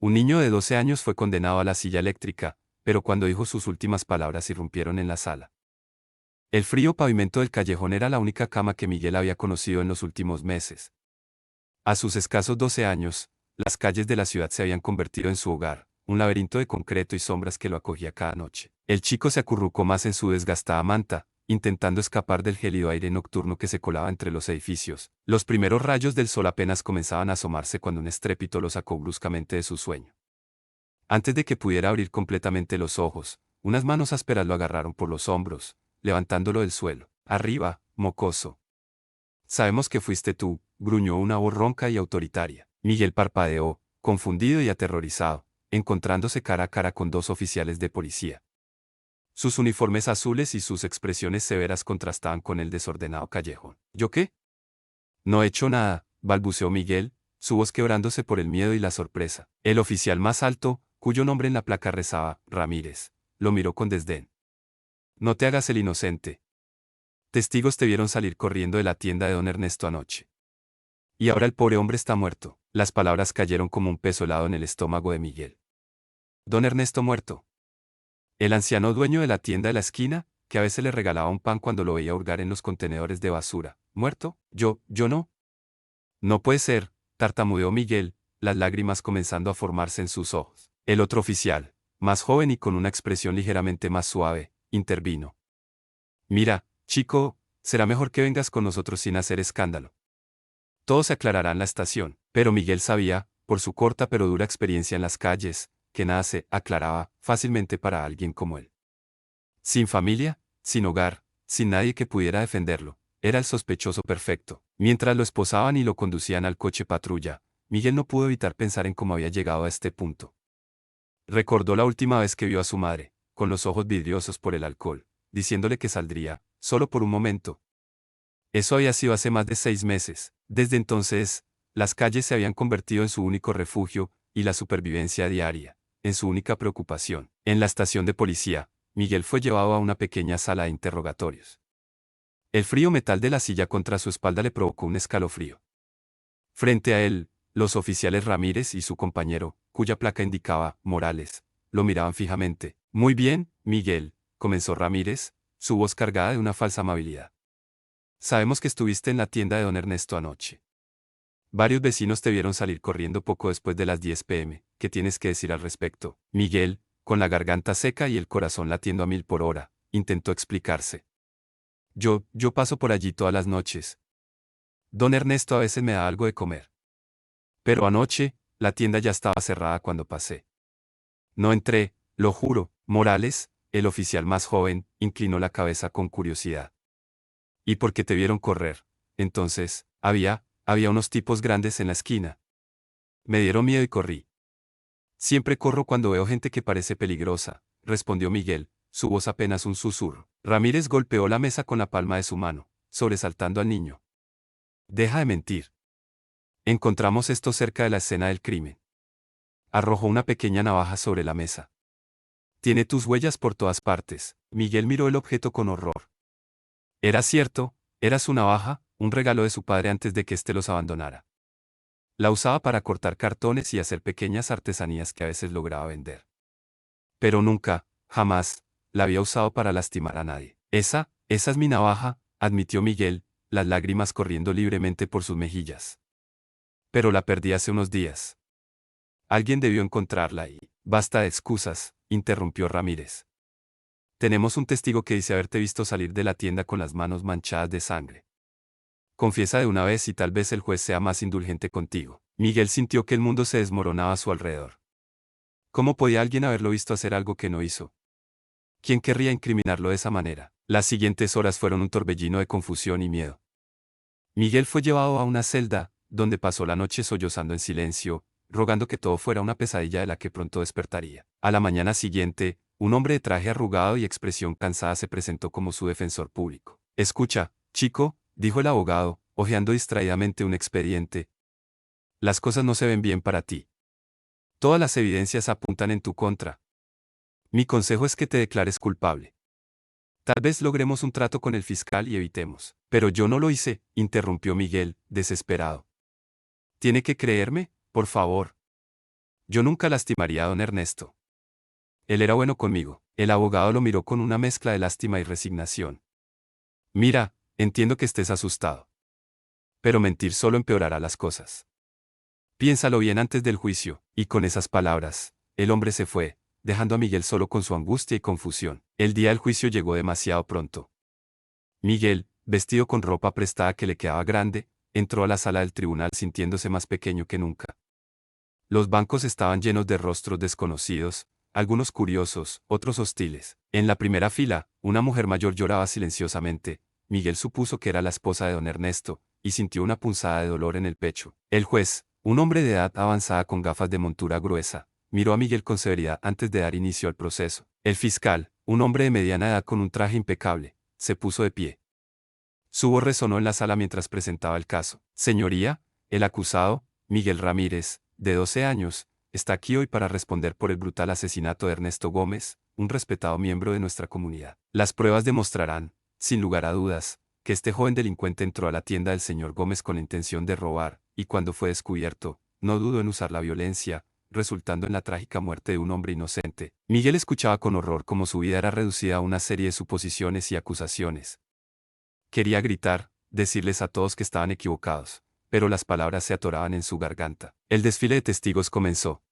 Un niño de 12 años fue condenado a la silla eléctrica, pero cuando dijo sus últimas palabras irrumpieron en la sala. El frío pavimento del callejón era la única cama que Miguel había conocido en los últimos meses. A sus escasos 12 años, las calles de la ciudad se habían convertido en su hogar, un laberinto de concreto y sombras que lo acogía cada noche. El chico se acurrucó más en su desgastada manta, intentando escapar del gélido aire nocturno que se colaba entre los edificios. Los primeros rayos del sol apenas comenzaban a asomarse cuando un estrépito lo sacó bruscamente de su sueño. Antes de que pudiera abrir completamente los ojos, unas manos ásperas lo agarraron por los hombros, levantándolo del suelo. Arriba, mocoso. Sabemos que fuiste tú, gruñó una voz ronca y autoritaria. Miguel parpadeó, confundido y aterrorizado, encontrándose cara a cara con dos oficiales de policía. Sus uniformes azules y sus expresiones severas contrastaban con el desordenado callejón. ¿Yo qué? No he hecho nada, balbuceó Miguel, su voz quebrándose por el miedo y la sorpresa. El oficial más alto, cuyo nombre en la placa rezaba, Ramírez, lo miró con desdén. No te hagas el inocente. Testigos te vieron salir corriendo de la tienda de don Ernesto anoche. Y ahora el pobre hombre está muerto. Las palabras cayeron como un peso helado en el estómago de Miguel. Don Ernesto muerto. El anciano dueño de la tienda de la esquina, que a veces le regalaba un pan cuando lo veía hurgar en los contenedores de basura. ¿Muerto? Yo no. No puede ser, tartamudeó Miguel, las lágrimas comenzando a formarse en sus ojos. El otro oficial, más joven y con una expresión ligeramente más suave, intervino. Mira, chico, será mejor que vengas con nosotros sin hacer escándalo. Todo se aclarará en la estación, pero Miguel sabía, por su corta pero dura experiencia en las calles, que nada se aclaraba fácilmente para alguien como él. Sin familia, sin hogar, sin nadie que pudiera defenderlo, era el sospechoso perfecto. Mientras lo esposaban y lo conducían al coche patrulla, Miguel no pudo evitar pensar en cómo había llegado a este punto. Recordó la última vez que vio a su madre, con los ojos vidriosos por el alcohol, diciéndole que saldría, solo por un momento. Eso había sido hace más de 6 meses. Desde entonces, las calles se habían convertido en su único refugio, y la supervivencia diaria, en su única preocupación. En la estación de policía, Miguel fue llevado a una pequeña sala de interrogatorios. El frío metal de la silla contra su espalda le provocó un escalofrío. Frente a él, los oficiales Ramírez y su compañero, cuya placa indicaba Morales, lo miraban fijamente. Muy bien, Miguel, comenzó Ramírez, su voz cargada de una falsa amabilidad. Sabemos que estuviste en la tienda de don Ernesto anoche. Varios vecinos te vieron salir corriendo poco después de las 10 p.m. ¿Qué tienes que decir al respecto? Miguel, con la garganta seca y el corazón latiendo a 1000 por hora, intentó explicarse. Yo paso por allí todas las noches. Don Ernesto a veces me da algo de comer. Pero anoche, la tienda ya estaba cerrada cuando pasé. No entré, lo juro. Morales, el oficial más joven, inclinó la cabeza con curiosidad. ¿Y por qué te vieron correr? Entonces, había unos tipos grandes en la esquina. Me dieron miedo y corrí. Siempre corro cuando veo gente que parece peligrosa, respondió Miguel, su voz apenas un susurro. Ramírez golpeó la mesa con la palma de su mano, sobresaltando al niño. Deja de mentir. Encontramos esto cerca de la escena del crimen. Arrojó una pequeña navaja sobre la mesa. Tiene tus huellas por todas partes. Miguel miró el objeto con horror. Era cierto, era su navaja, un regalo de su padre antes de que éste los abandonara. La usaba para cortar cartones y hacer pequeñas artesanías que a veces lograba vender. Pero nunca, jamás, la había usado para lastimar a nadie. Esa es mi navaja, admitió Miguel, las lágrimas corriendo libremente por sus mejillas. Pero la perdí hace unos días. Alguien debió encontrarla y... Basta de excusas, interrumpió Ramírez. Tenemos un testigo que dice haberte visto salir de la tienda con las manos manchadas de sangre. Confiesa de una vez y tal vez el juez sea más indulgente contigo. Miguel sintió que el mundo se desmoronaba a su alrededor. ¿Cómo podía alguien haberlo visto hacer algo que no hizo? ¿Quién querría incriminarlo de esa manera? Las siguientes horas fueron un torbellino de confusión y miedo. Miguel fue llevado a una celda, donde pasó la noche sollozando en silencio, rogando que todo fuera una pesadilla de la que pronto despertaría. A la mañana siguiente, un hombre de traje arrugado y expresión cansada se presentó como su defensor público. Escucha, chico, dijo el abogado, hojeando distraídamente un expediente. Las cosas no se ven bien para ti. Todas las evidencias apuntan en tu contra. Mi consejo es que te declares culpable. Tal vez logremos un trato con el fiscal y evitemos. Pero yo no lo hice, interrumpió Miguel, desesperado. ¿Tiene que creerme, por favor? Yo nunca lastimaría a don Ernesto. Él era bueno conmigo. El abogado lo miró con una mezcla de lástima y resignación. Mira, entiendo que estés asustado. Pero mentir solo empeorará las cosas. Piénsalo bien antes del juicio, y con esas palabras, el hombre se fue, dejando a Miguel solo con su angustia y confusión. El día del juicio llegó demasiado pronto. Miguel, vestido con ropa prestada que le quedaba grande, entró a la sala del tribunal sintiéndose más pequeño que nunca. Los bancos estaban llenos de rostros desconocidos, algunos curiosos, otros hostiles. En la primera fila, una mujer mayor lloraba silenciosamente. Miguel supuso que era la esposa de don Ernesto, y sintió una punzada de dolor en el pecho. El juez, un hombre de edad avanzada con gafas de montura gruesa, miró a Miguel con severidad antes de dar inicio al proceso. El fiscal, un hombre de mediana edad con un traje impecable, se puso de pie. Su voz resonó en la sala mientras presentaba el caso. Señoría, el acusado, Miguel Ramírez, de 12 años, está aquí hoy para responder por el brutal asesinato de Ernesto Gómez, un respetado miembro de nuestra comunidad. Las pruebas demostrarán, sin lugar a dudas, que este joven delincuente entró a la tienda del señor Gómez con la intención de robar, y cuando fue descubierto, no dudó en usar la violencia, resultando en la trágica muerte de un hombre inocente. Miguel escuchaba con horror cómo su vida era reducida a una serie de suposiciones y acusaciones. Quería gritar, decirles a todos que estaban equivocados, pero las palabras se atoraban en su garganta. El desfile de testigos comenzó.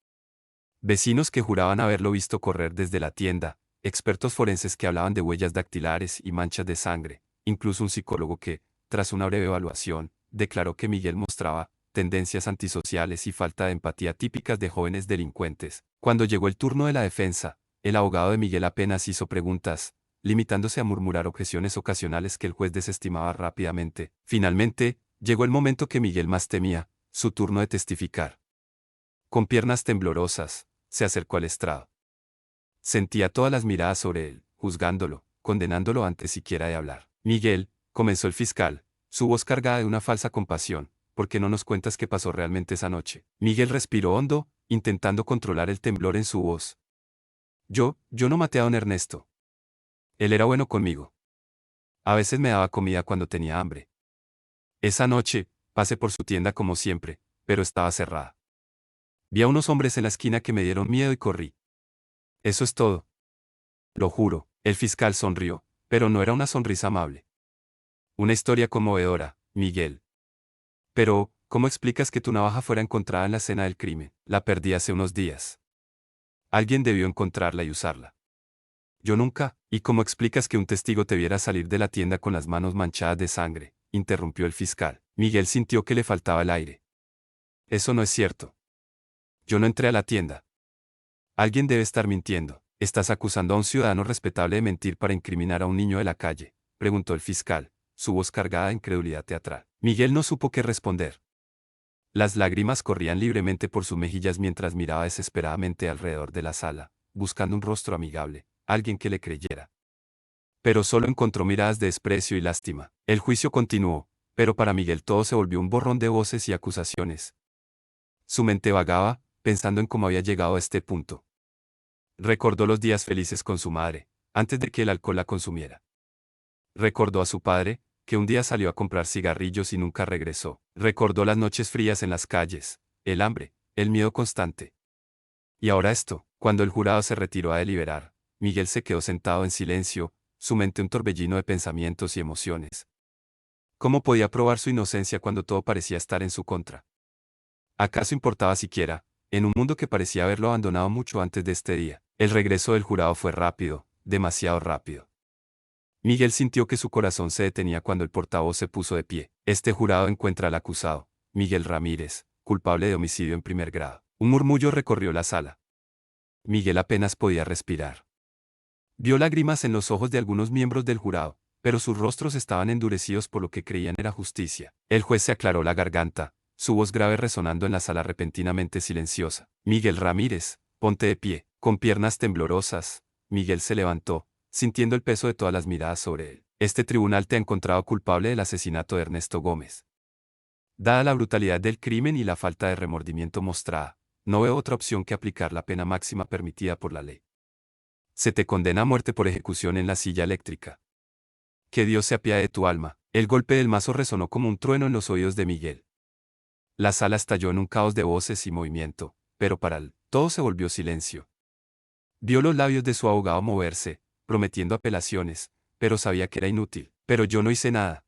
Vecinos que juraban haberlo visto correr desde la tienda, expertos forenses que hablaban de huellas dactilares y manchas de sangre, incluso un psicólogo que, tras una breve evaluación, declaró que Miguel mostraba tendencias antisociales y falta de empatía típicas de jóvenes delincuentes. Cuando llegó el turno de la defensa, el abogado de Miguel apenas hizo preguntas, limitándose a murmurar objeciones ocasionales que el juez desestimaba rápidamente. Finalmente, llegó el momento que Miguel más temía, su turno de testificar. Con piernas temblorosas, se acercó al estrado. Sentía todas las miradas sobre él, juzgándolo, condenándolo antes siquiera de hablar. Miguel, comenzó el fiscal, su voz cargada de una falsa compasión, ¿por qué no nos cuentas qué pasó realmente esa noche? Miguel respiró hondo, intentando controlar el temblor en su voz. Yo no maté a don Ernesto. Él era bueno conmigo. A veces me daba comida cuando tenía hambre. Esa noche, pasé por su tienda como siempre, pero estaba cerrada. Vi a unos hombres en la esquina que me dieron miedo y corrí. Eso es todo. Lo juro, el fiscal sonrió, pero no era una sonrisa amable. Una historia conmovedora, Miguel. Pero, ¿cómo explicas que tu navaja fuera encontrada en la escena del crimen? La perdí hace unos días. Alguien debió encontrarla y usarla. Yo nunca. ¿Y cómo explicas que un testigo te viera salir de la tienda con las manos manchadas de sangre? Interrumpió el fiscal. Miguel sintió que le faltaba el aire. Eso no es cierto. Yo no entré a la tienda. Alguien debe estar mintiendo. ¿Estás acusando a un ciudadano respetable de mentir para incriminar a un niño de la calle?, preguntó el fiscal, su voz cargada de incredulidad teatral. Miguel no supo qué responder. Las lágrimas corrían libremente por sus mejillas mientras miraba desesperadamente alrededor de la sala, buscando un rostro amigable, alguien que le creyera. Pero solo encontró miradas de desprecio y lástima. El juicio continuó, pero para Miguel todo se volvió un borrón de voces y acusaciones. Su mente vagaba, pensando en cómo había llegado a este punto. Recordó los días felices con su madre, antes de que el alcohol la consumiera. Recordó a su padre, que un día salió a comprar cigarrillos y nunca regresó. Recordó las noches frías en las calles, el hambre, el miedo constante. Y ahora esto. Cuando el jurado se retiró a deliberar, Miguel se quedó sentado en silencio, su mente un torbellino de pensamientos y emociones. ¿Cómo podía probar su inocencia cuando todo parecía estar en su contra? ¿Acaso importaba siquiera, en un mundo que parecía haberlo abandonado mucho antes de este día? El regreso del jurado fue rápido, demasiado rápido. Miguel sintió que su corazón se detenía cuando el portavoz se puso de pie. Este jurado encuentra al acusado, Miguel Ramírez, culpable de homicidio en primer grado. Un murmullo recorrió la sala. Miguel apenas podía respirar. Vio lágrimas en los ojos de algunos miembros del jurado, pero sus rostros estaban endurecidos por lo que creían era justicia. El juez se aclaró la garganta, su voz grave resonando en la sala repentinamente silenciosa. Miguel Ramírez, ponte de pie. Con piernas temblorosas, Miguel se levantó, sintiendo el peso de todas las miradas sobre él. Este tribunal te ha encontrado culpable del asesinato de Ernesto Gómez. Dada la brutalidad del crimen y la falta de remordimiento mostrada, no veo otra opción que aplicar la pena máxima permitida por la ley. Se te condena a muerte por ejecución en la silla eléctrica. Que Dios se apiade de tu alma. El golpe del mazo resonó como un trueno en los oídos de Miguel. La sala estalló en un caos de voces y movimiento, pero para el todo se volvió silencio. Vio los labios de su abogado moverse, prometiendo apelaciones, pero sabía que era inútil. Pero yo no hice nada.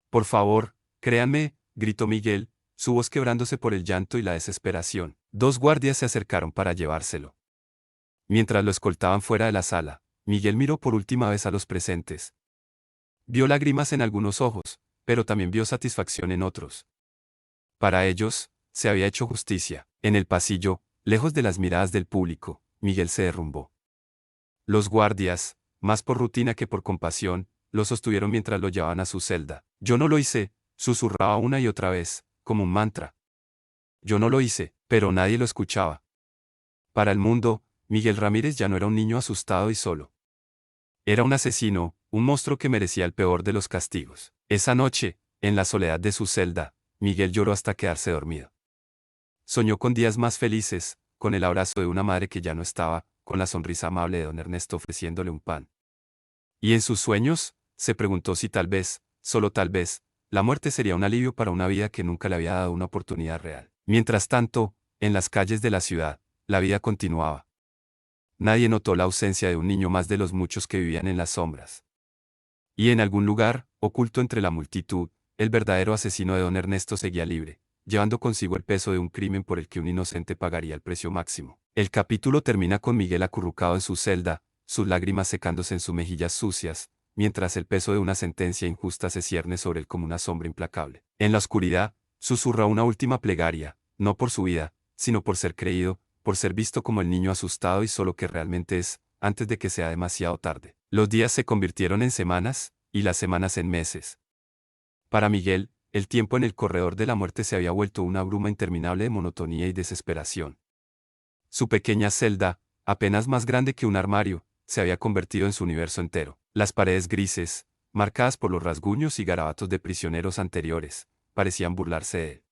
Por favor, créanme, gritó Miguel, su voz quebrándose por el llanto y la desesperación. 2 guardias se acercaron para llevárselo. Mientras lo escoltaban fuera de la sala, Miguel miró por última vez a los presentes. Vio lágrimas en algunos ojos, pero también vio satisfacción en otros. Para ellos, se había hecho justicia. En el pasillo, lejos de las miradas del público, Miguel se derrumbó. Los guardias, más por rutina que por compasión, lo sostuvieron mientras lo llevaban a su celda. Yo no lo hice, susurraba una y otra vez, como un mantra. Yo no lo hice, pero nadie lo escuchaba. Para el mundo, Miguel Ramírez ya no era un niño asustado y solo. Era un asesino, un monstruo que merecía el peor de los castigos. Esa noche, en la soledad de su celda, Miguel lloró hasta quedarse dormido. Soñó con días más felices, con el abrazo de una madre que ya no estaba, con la sonrisa amable de don Ernesto ofreciéndole un pan. Y en sus sueños, se preguntó si tal vez, solo tal vez, la muerte sería un alivio para una vida que nunca le había dado una oportunidad real. Mientras tanto, en las calles de la ciudad, la vida continuaba. Nadie notó la ausencia de un niño más de los muchos que vivían en las sombras. Y en algún lugar, oculto entre la multitud, el verdadero asesino de don Ernesto seguía libre, llevando consigo el peso de un crimen por el que un inocente pagaría el precio máximo. El capítulo termina con Miguel acurrucado en su celda, sus lágrimas secándose en sus mejillas sucias, mientras el peso de una sentencia injusta se cierne sobre él como una sombra implacable. En la oscuridad, susurra una última plegaria, no por su vida, sino por ser creído, por ser visto como el niño asustado y solo que realmente es, antes de que sea demasiado tarde. Los días se convirtieron en semanas, y las semanas en meses. Para Miguel, el tiempo en el corredor de la muerte se había vuelto una bruma interminable de monotonía y desesperación. Su pequeña celda, apenas más grande que un armario, se había convertido en su universo entero. Las paredes grises, marcadas por los rasguños y garabatos de prisioneros anteriores, parecían burlarse de él.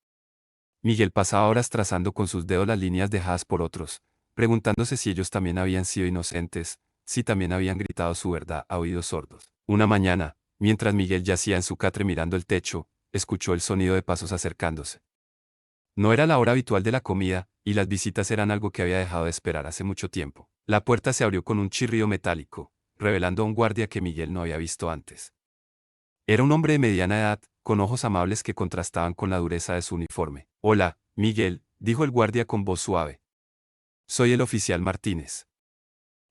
Miguel pasaba horas trazando con sus dedos las líneas dejadas por otros, preguntándose si ellos también habían sido inocentes, si también habían gritado su verdad a oídos sordos. Una mañana, mientras Miguel yacía en su catre mirando el techo, escuchó el sonido de pasos acercándose. No era la hora habitual de la comida, y las visitas eran algo que había dejado de esperar hace mucho tiempo. La puerta se abrió con un chirrido metálico, revelando a un guardia que Miguel no había visto antes. Era un hombre de mediana edad, con ojos amables que contrastaban con la dureza de su uniforme. Hola, Miguel, dijo el guardia con voz suave. Soy el oficial Martínez.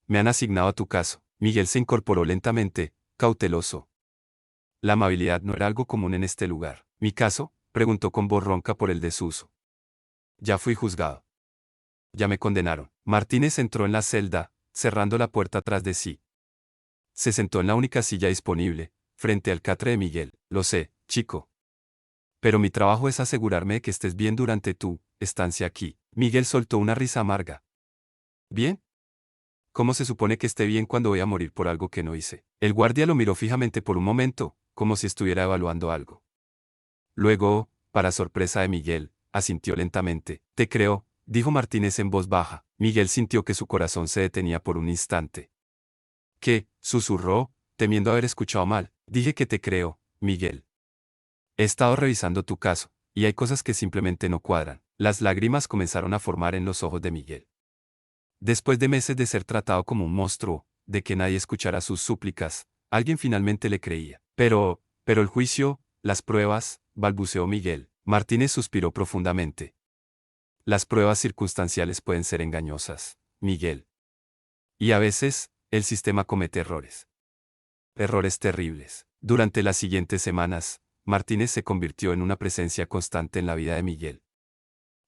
Me han asignado a tu caso. Miguel se incorporó lentamente, cauteloso. La amabilidad no era algo común en este lugar. ¿Mi caso?, preguntó con voz ronca por el desuso. Ya fui juzgado. Ya me condenaron. Martínez entró en la celda, cerrando la puerta tras de sí. Se sentó en la única silla disponible, frente al catre de Miguel. Lo sé, chico. Pero mi trabajo es asegurarme de que estés bien durante tu estancia aquí. Miguel soltó una risa amarga. ¿Bien? ¿Cómo se supone que esté bien cuando voy a morir por algo que no hice? El guardia lo miró fijamente por un momento, como si estuviera evaluando algo. Luego, para sorpresa de Miguel, asintió lentamente. Te creo, dijo Martínez en voz baja. Miguel sintió que su corazón se detenía por un instante. ¿Qué?, susurró, temiendo haber escuchado mal. Dije que te creo, Miguel. He estado revisando tu caso, y hay cosas que simplemente no cuadran. Las lágrimas comenzaron a formar en los ojos de Miguel. Después de meses de ser tratado como un monstruo, de que nadie escuchara sus súplicas, alguien finalmente le creía. Pero el juicio, las pruebas, balbuceó Miguel. Martínez suspiró profundamente. Las pruebas circunstanciales pueden ser engañosas, Miguel. Y a veces, el sistema comete errores. Errores terribles. Durante las siguientes semanas, Martínez se convirtió en una presencia constante en la vida de Miguel.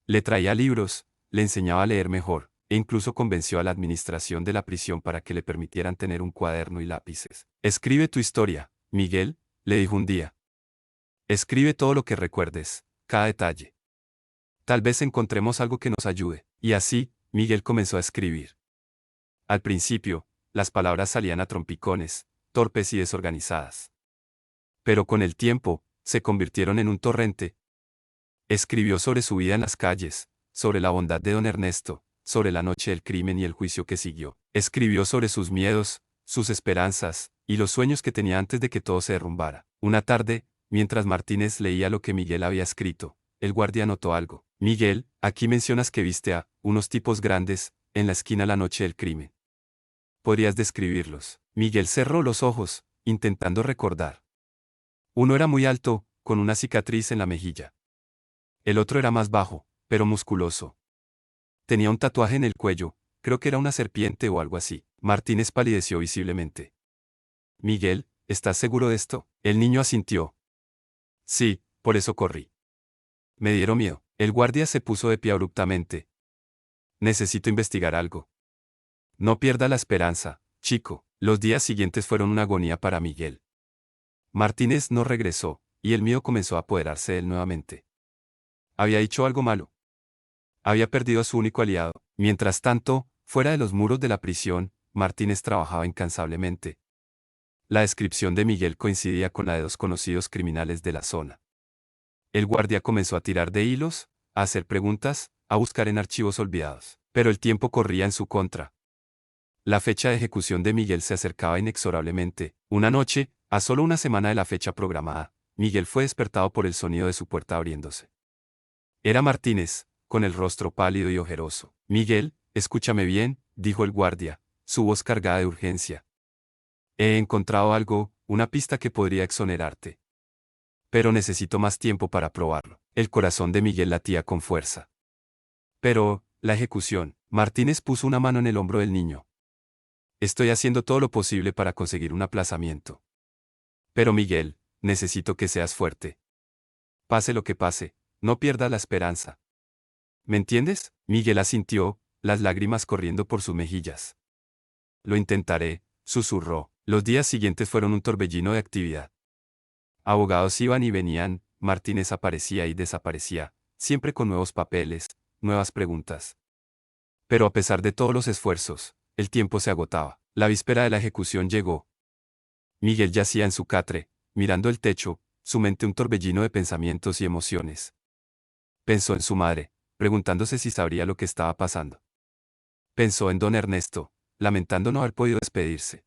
Le traía libros, le enseñaba a leer mejor, e incluso convenció a la administración de la prisión para que le permitieran tener un cuaderno y lápices. Escribe tu historia, Miguel, le dijo un día. Escribe todo lo que recuerdes, cada detalle. Tal vez encontremos algo que nos ayude. Y así, Miguel comenzó a escribir. Al principio, las palabras salían a trompicones, torpes y desorganizadas. Pero con el tiempo, se convirtieron en un torrente. Escribió sobre su vida en las calles, sobre la bondad de don Ernesto, sobre la noche del crimen y el juicio que siguió. Escribió sobre sus miedos, sus esperanzas, y los sueños que tenía antes de que todo se derrumbara. Una tarde, mientras Martínez leía lo que Miguel había escrito, el guardia notó algo. Miguel, aquí mencionas que viste a unos tipos grandes en la esquina la noche del crimen. ¿Podrías describirlos? Miguel cerró los ojos, intentando recordar. Uno era muy alto, con una cicatriz en la mejilla. El otro era más bajo, pero musculoso. Tenía un tatuaje en el cuello, creo que era una serpiente o algo así. Martínez palideció visiblemente. Miguel, ¿estás seguro de esto? El niño asintió. Sí, por eso corrí. Me dieron miedo. El guardia se puso de pie abruptamente. Necesito investigar algo. No pierda la esperanza, chico. Los días siguientes fueron una agonía para Miguel. Martínez no regresó, y el miedo comenzó a apoderarse de él nuevamente. Había hecho algo malo. Había perdido a su único aliado. Mientras tanto, fuera de los muros de la prisión, Martínez trabajaba incansablemente. La descripción de Miguel coincidía con la de dos conocidos criminales de la zona. El guardia comenzó a tirar de hilos, a hacer preguntas, a buscar en archivos olvidados. Pero el tiempo corría en su contra. La fecha de ejecución de Miguel se acercaba inexorablemente. Una noche, a solo una semana de la fecha programada, Miguel fue despertado por el sonido de su puerta abriéndose. Era Martínez, con el rostro pálido y ojeroso. Miguel, escúchame bien, dijo el guardia, su voz cargada de urgencia. He encontrado algo, una pista que podría exonerarte. Pero necesito más tiempo para probarlo. El corazón de Miguel latía con fuerza. Pero, la ejecución. Martínez puso una mano en el hombro del niño. Estoy haciendo todo lo posible para conseguir un aplazamiento. Pero Miguel, necesito que seas fuerte. Pase lo que pase, no pierdas la esperanza. ¿Me entiendes? Miguel asintió, las lágrimas corriendo por sus mejillas. Lo intentaré, susurró. Los días siguientes fueron un torbellino de actividad. Abogados iban y venían, Martínez aparecía y desaparecía, siempre con nuevos papeles, nuevas preguntas. Pero a pesar de todos los esfuerzos, el tiempo se agotaba. La víspera de la ejecución llegó. Miguel yacía en su catre, mirando el techo, su mente un torbellino de pensamientos y emociones. Pensó en su madre, preguntándose si sabría lo que estaba pasando. Pensó en don Ernesto, lamentando no haber podido despedirse.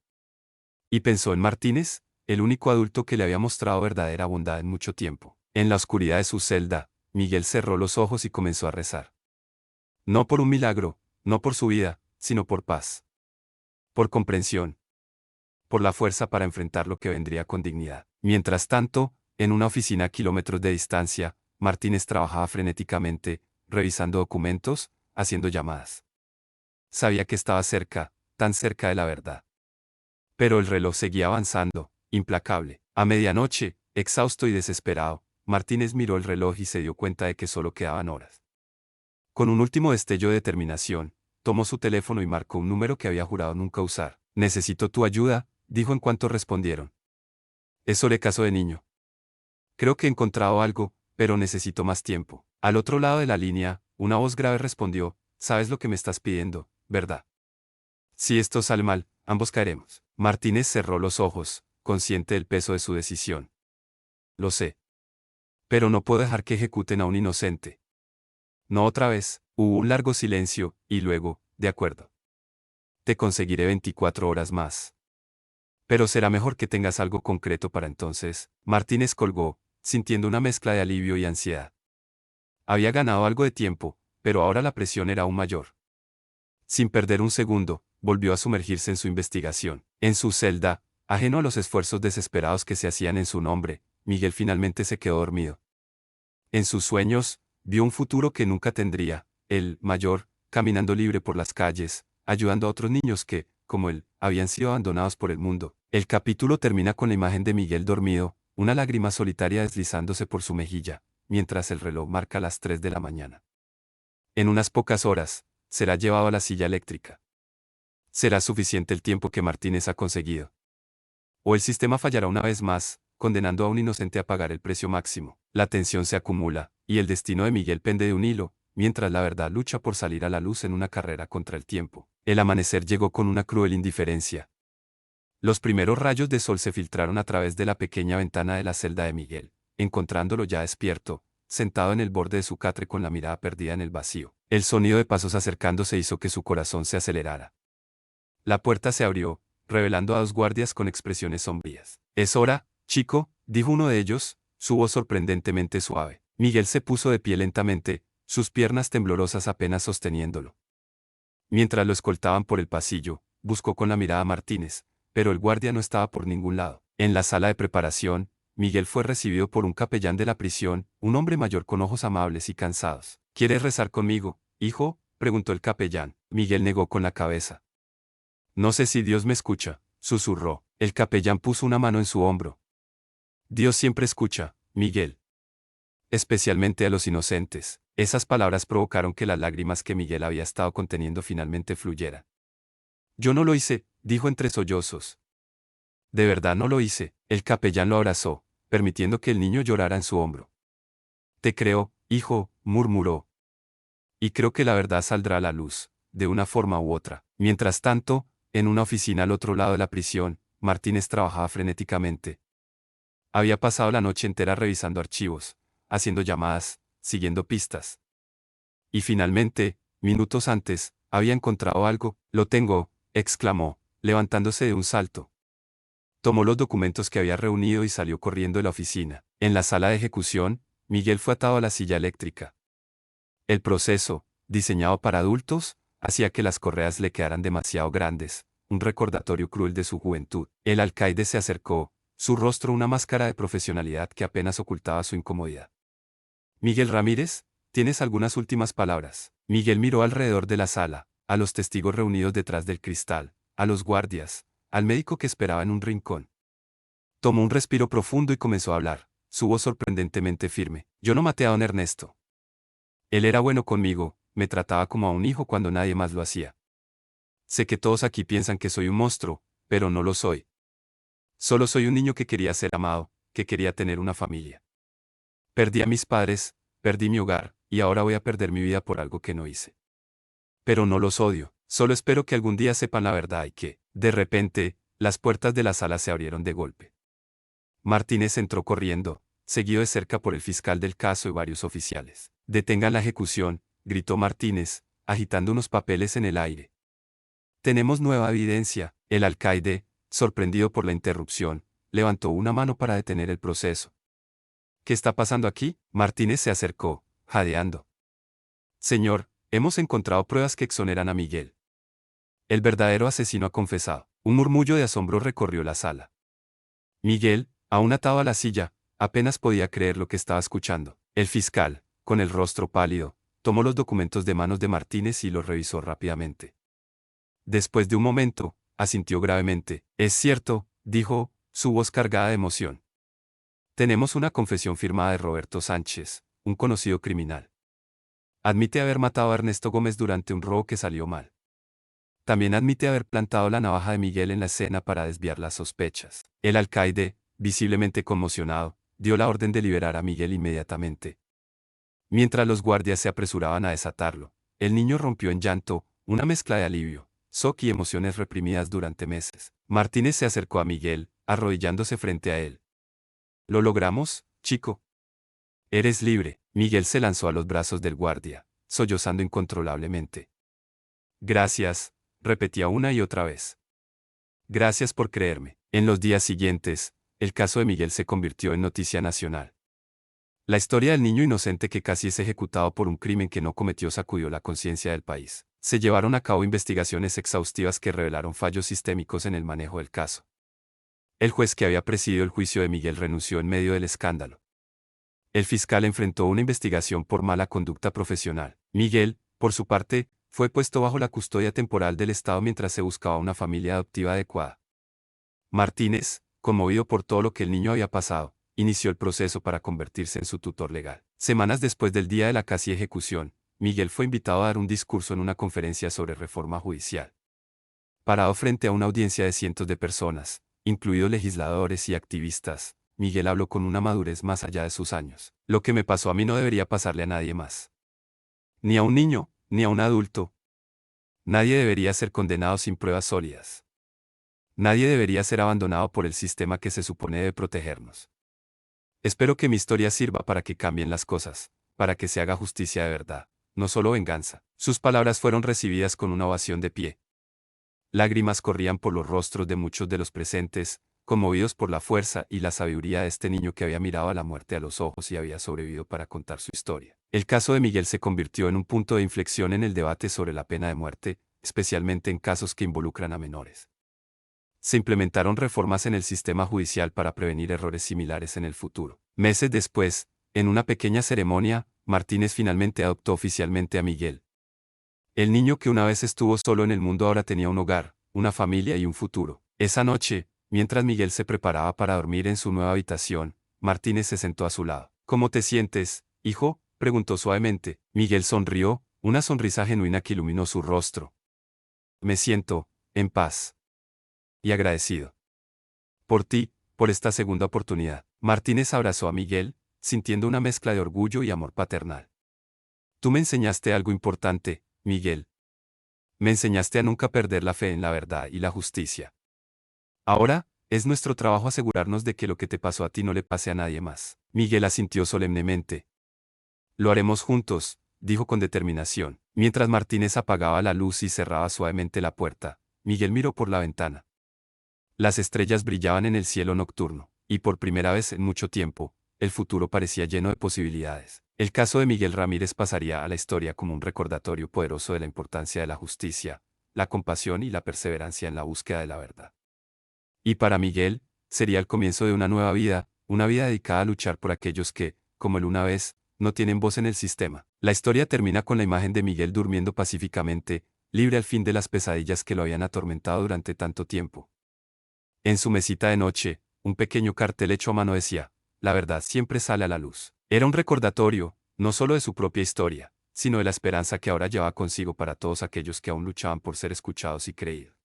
Y pensó en Martínez, el único adulto que le había mostrado verdadera bondad en mucho tiempo. En la oscuridad de su celda, Miguel cerró los ojos y comenzó a rezar. No por un milagro, no por su vida, sino por paz. Por comprensión. Por la fuerza para enfrentar lo que vendría con dignidad. Mientras tanto, en una oficina a kilómetros de distancia, Martínez trabajaba frenéticamente, revisando documentos, haciendo llamadas. Sabía que estaba cerca, tan cerca de la verdad. Pero el reloj seguía avanzando, implacable. A medianoche, exhausto y desesperado, Martínez miró el reloj y se dio cuenta de que solo quedaban horas. Con un último destello de determinación, tomó su teléfono y marcó un número que había jurado nunca usar. Necesito tu ayuda, dijo en cuanto respondieron. Es sobre caso de niño. Creo que he encontrado algo, pero necesito más tiempo. Al otro lado de la línea, una voz grave respondió, sabes lo que me estás pidiendo, ¿verdad? Si esto sale mal, ambos caeremos. Martínez cerró los ojos, consciente del peso de su decisión. Lo sé. Pero no puedo dejar que ejecuten a un inocente. No otra vez. Hubo un largo silencio, y luego, de acuerdo. Te conseguiré 24 horas más. Pero será mejor que tengas algo concreto para entonces. Martínez colgó, sintiendo una mezcla de alivio y ansiedad. Había ganado algo de tiempo, pero ahora la presión era aún mayor. Sin perder un segundo, volvió a sumergirse en su investigación. En su celda, ajeno a los esfuerzos desesperados que se hacían en su nombre, Miguel finalmente se quedó dormido. En sus sueños, vio un futuro que nunca tendría, él, mayor, caminando libre por las calles, ayudando a otros niños que, como él, habían sido abandonados por el mundo. El capítulo termina con la imagen de Miguel dormido, una lágrima solitaria deslizándose por su mejilla, mientras el reloj marca las 3 de la mañana. En unas pocas horas, será llevado a la silla eléctrica. Será suficiente el tiempo que Martínez ha conseguido. O el sistema fallará una vez más, condenando a un inocente a pagar el precio máximo. La tensión se acumula, y el destino de Miguel pende de un hilo, mientras la verdad lucha por salir a la luz en una carrera contra el tiempo. El amanecer llegó con una cruel indiferencia. Los primeros rayos de sol se filtraron a través de la pequeña ventana de la celda de Miguel, encontrándolo ya despierto, sentado en el borde de su catre con la mirada perdida en el vacío. El sonido de pasos acercándose hizo que su corazón se acelerara. La puerta se abrió, revelando a dos guardias con expresiones sombrías. Es hora, chico, dijo uno de ellos, su voz sorprendentemente suave. Miguel se puso de pie lentamente, sus piernas temblorosas apenas sosteniéndolo. Mientras lo escoltaban por el pasillo, buscó con la mirada a Martínez, pero el guardia no estaba por ningún lado. En la sala de preparación, Miguel fue recibido por un capellán de la prisión, un hombre mayor con ojos amables y cansados. ¿Quieres rezar conmigo, hijo?, preguntó el capellán. Miguel negó con la cabeza. No sé si Dios me escucha, susurró. El capellán puso una mano en su hombro. Dios siempre escucha, Miguel. Especialmente a los inocentes. Esas palabras provocaron que las lágrimas que Miguel había estado conteniendo finalmente fluyeran. Yo no lo hice, dijo entre sollozos. De verdad no lo hice. El capellán lo abrazó, permitiendo que el niño llorara en su hombro. Te creo, hijo, murmuró. Y creo que la verdad saldrá a la luz, de una forma u otra. Mientras tanto, en una oficina al otro lado de la prisión, Martínez trabajaba frenéticamente. Había pasado la noche entera revisando archivos, haciendo llamadas, siguiendo pistas. Y finalmente, minutos antes, había encontrado algo. Lo tengo, exclamó, levantándose de un salto. Tomó los documentos que había reunido y salió corriendo de la oficina. En la sala de ejecución, Miguel fue atado a la silla eléctrica. El proceso, diseñado para adultos, hacía que las correas le quedaran demasiado grandes, un recordatorio cruel de su juventud. El alcaide se acercó, su rostro una máscara de profesionalidad que apenas ocultaba su incomodidad. Miguel Ramírez, ¿tienes algunas últimas palabras? Miguel miró alrededor de la sala, a los testigos reunidos detrás del cristal, a los guardias, al médico que esperaba en un rincón. Tomó un respiro profundo y comenzó a hablar, su voz sorprendentemente firme. Yo no maté a don Ernesto. Él era bueno conmigo, me trataba como a un hijo cuando nadie más lo hacía. Sé que todos aquí piensan que soy un monstruo, pero no lo soy. Solo soy un niño que quería ser amado, que quería tener una familia. Perdí a mis padres, perdí mi hogar, y ahora voy a perder mi vida por algo que no hice. Pero no los odio, solo espero que algún día sepan la verdad y que, de repente, las puertas de la sala se abrieron de golpe. Martínez entró corriendo, seguido de cerca por el fiscal del caso y varios oficiales. Detengan la ejecución, gritó Martínez, agitando unos papeles en el aire. Tenemos nueva evidencia. El alcaide, sorprendido por la interrupción, levantó una mano para detener el proceso. ¿Qué está pasando aquí? Martínez se acercó, jadeando. Señor, hemos encontrado pruebas que exoneran a Miguel. El verdadero asesino ha confesado. Un murmullo de asombro recorrió la sala. Miguel, aún atado a la silla, apenas podía creer lo que estaba escuchando. El fiscal, con el rostro pálido, tomó los documentos de manos de Martínez y los revisó rápidamente. Después de un momento, asintió gravemente. Es cierto, dijo, su voz cargada de emoción. Tenemos una confesión firmada de Roberto Sánchez, un conocido criminal. Admite haber matado a Ernesto Gómez durante un robo que salió mal. También admite haber plantado la navaja de Miguel en la escena para desviar las sospechas. El alcaide, visiblemente conmocionado, dio la orden de liberar a Miguel inmediatamente. Mientras los guardias se apresuraban a desatarlo, el niño rompió en llanto, una mezcla de alivio, shock y emociones reprimidas durante meses. Martínez se acercó a Miguel, arrodillándose frente a él. ¿Lo logramos, chico? Eres libre. Miguel se lanzó a los brazos del guardia, sollozando incontrolablemente. Gracias, repetía una y otra vez. Gracias por creerme. En los días siguientes, el caso de Miguel se convirtió en noticia nacional. La historia del niño inocente que casi es ejecutado por un crimen que no cometió sacudió la conciencia del país. Se llevaron a cabo investigaciones exhaustivas que revelaron fallos sistémicos en el manejo del caso. El juez que había presidido el juicio de Miguel renunció en medio del escándalo. El fiscal enfrentó una investigación por mala conducta profesional. Miguel, por su parte, fue puesto bajo la custodia temporal del Estado mientras se buscaba una familia adoptiva adecuada. Martínez, conmovido por todo lo que el niño había pasado, inició el proceso para convertirse en su tutor legal. Semanas después del día de la casi ejecución, Miguel fue invitado a dar un discurso en una conferencia sobre reforma judicial. Parado frente a una audiencia de cientos de personas, incluidos legisladores y activistas, Miguel habló con una madurez más allá de sus años. Lo que me pasó a mí no debería pasarle a nadie más. Ni a un niño, ni a un adulto. Nadie debería ser condenado sin pruebas sólidas. Nadie debería ser abandonado por el sistema que se supone debe protegernos. Espero que mi historia sirva para que cambien las cosas, para que se haga justicia de verdad, no solo venganza. Sus palabras fueron recibidas con una ovación de pie. Lágrimas corrían por los rostros de muchos de los presentes, conmovidos por la fuerza y la sabiduría de este niño que había mirado a la muerte a los ojos y había sobrevivido para contar su historia. El caso de Miguel se convirtió en un punto de inflexión en el debate sobre la pena de muerte, especialmente en casos que involucran a menores. Se implementaron reformas en el sistema judicial para prevenir errores similares en el futuro. Meses después, en una pequeña ceremonia, Martínez finalmente adoptó oficialmente a Miguel. El niño que una vez estuvo solo en el mundo ahora tenía un hogar, una familia y un futuro. Esa noche, mientras Miguel se preparaba para dormir en su nueva habitación, Martínez se sentó a su lado. ¿Cómo te sientes, hijo?, preguntó suavemente. Miguel sonrió, una sonrisa genuina que iluminó su rostro. Me siento, en paz. Y agradecido. Por ti, por esta segunda oportunidad. Martínez abrazó a Miguel, sintiendo una mezcla de orgullo y amor paternal. Tú me enseñaste algo importante, Miguel. Me enseñaste a nunca perder la fe en la verdad y la justicia. Ahora, es nuestro trabajo asegurarnos de que lo que te pasó a ti no le pase a nadie más. Miguel asintió solemnemente. Lo haremos juntos, dijo con determinación. Mientras Martínez apagaba la luz y cerraba suavemente la puerta, Miguel miró por la ventana. Las estrellas brillaban en el cielo nocturno, y por primera vez en mucho tiempo, el futuro parecía lleno de posibilidades. El caso de Miguel Ramírez pasaría a la historia como un recordatorio poderoso de la importancia de la justicia, la compasión y la perseverancia en la búsqueda de la verdad. Y para Miguel, sería el comienzo de una vida dedicada a luchar por aquellos que, como él una vez, no tienen voz en el sistema. La historia termina con la imagen de Miguel durmiendo pacíficamente, libre al fin de las pesadillas que lo habían atormentado durante tanto tiempo. En su mesita de noche, un pequeño cartel hecho a mano decía, la verdad siempre sale a la luz. Era un recordatorio, no solo de su propia historia, sino de la esperanza que ahora llevaba consigo para todos aquellos que aún luchaban por ser escuchados y creídos.